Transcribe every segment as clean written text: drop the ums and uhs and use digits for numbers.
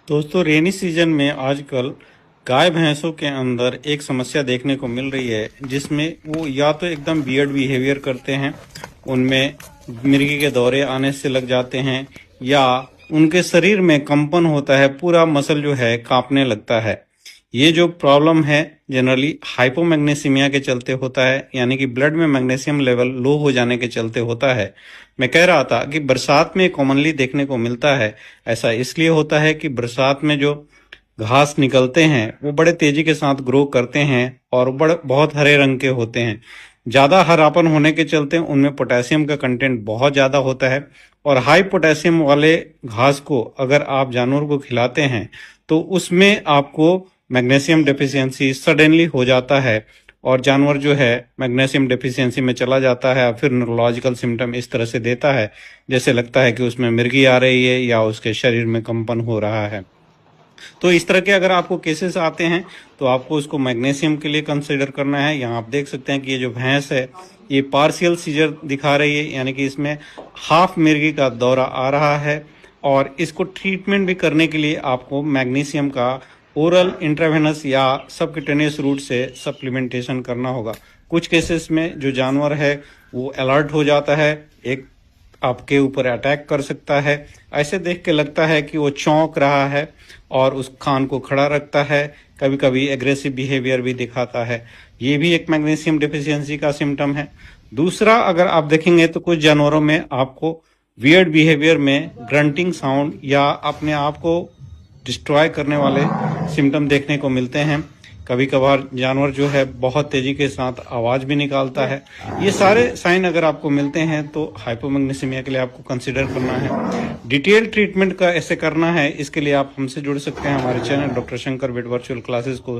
दोस्तों rainy season में आजकल गाय भैंसों के अंदर एक समस्या देखने को मिल रही है, जिसमें वो या तो एकदम वियर्ड बिहेवियर करते हैं, उनमें मिर्गी के दौरे आने से लग जाते हैं, या उनके शरीर में कंपन होता है, पूरा मसल जो है कांपने लगता है। ये जो प्रॉब्लम है जनरली हाइपोमैग्नीसीमिया के चलते होता है, यानी कि ब्लड में मैग्नीशियम लेवल लो हो जाने के चलते होता है। मैं कह रहा था कि बरसात में कॉमनली देखने को मिलता है। ऐसा इसलिए होता है कि बरसात में जो घास निकलते हैं वो बड़े तेजी के साथ ग्रो करते हैं और बड़े बहुत हरे रंग के होते हैं। ज्यादा हरापन होने के चलते उनमें पोटेशियम का कंटेंट बहुत ज्यादा होता है, और हाई पोटेशियम वाले घास को अगर आप जानवर को खिलाते हैं तो उसमें आपको मैग्नीशियम डेफिशिएंसी सडनली हो जाता है, और जानवर जो है मैग्नीशियम डेफिशिएंसी में चला जाता है। फिर न्यूरोलॉजिकल सिम्टम इस तरह से देता है जैसे लगता है कि उसमें मिर्गी आ रही है या उसके शरीर में कंपन हो रहा है। तो इस तरह के अगर आपको केसेस आते हैं तो आपको उसको मैग्नीशियम के लिए कंसिडर करना है। यहाँ आप देख सकते हैं कि ये जो भैंस है ये पार्शियल सीजर दिखा रही है, यानी कि इसमें हाफ मिर्गी का दौरा आ रहा है, और इसको ट्रीटमेंट भी करने के लिए आपको मैग्नीशियम का ओरल, इंट्रावेनस या सबक्यूटेनियस रूट से सप्लीमेंटेशन करना होगा। कुछ केसेस में जो जानवर है वो अलर्ट हो जाता है, एक आपके ऊपर अटैक कर सकता है। ऐसे देख के लगता है कि वो चौंक रहा है और उस खान को खड़ा रखता है, कभी कभी एग्रेसिव बिहेवियर भी दिखाता है। ये भी एक मैग्नीशियम डेफिशिएंसी का सिम्टम है। दूसरा, अगर आप देखेंगे तो कुछ जानवरों में आपको वियर्ड बिहेवियर में ग्रंटिंग साउंड या अपने आप को डिस्ट्रॉय करने वाले सिम्टम देखने को मिलते हैं। कभी कभार जानवर जो है बहुत तेजी के साथ आवाज भी निकालता है। ये सारे साइन अगर आपको मिलते हैं तो हाइपोमैग्नीसीमिया के लिए आपको कंसीडर करना है। डिटेल ट्रीटमेंट का ऐसे करना है, इसके लिए आप हमसे जुड़ सकते हैं। हमारे channel doctor Shankar vet virtual classes को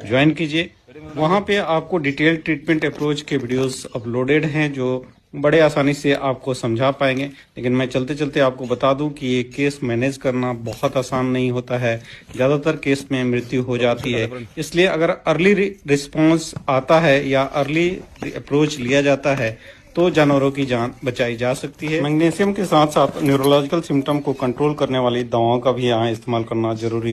ज्वाइन कीजिए। वहां पे आपको डिटेल ट्रीटमेंट अप्रोच के वीडियोस अपलोडेड हैं जो बड़े आसानी से आपको समझा पाएंगे। लेकिन मैं चलते चलते आपको बता दूं कि ये केस मैनेज करना बहुत आसान नहीं होता है। ज़्यादातर केस में मृत्यु हो जाती है। इसलिए अगर अर्ली रिस्पॉन्स आता है या अर्ली अप्रोच लिया जाता है तो जानवरों की जान बचाई जा सकती है। मैग्नीशियम के साथ साथ न्यूरोलॉजिकल सिम्टम को कंट्रोल करने वाली दवाओं का भी यहाँ इस्तेमाल करना जरूरी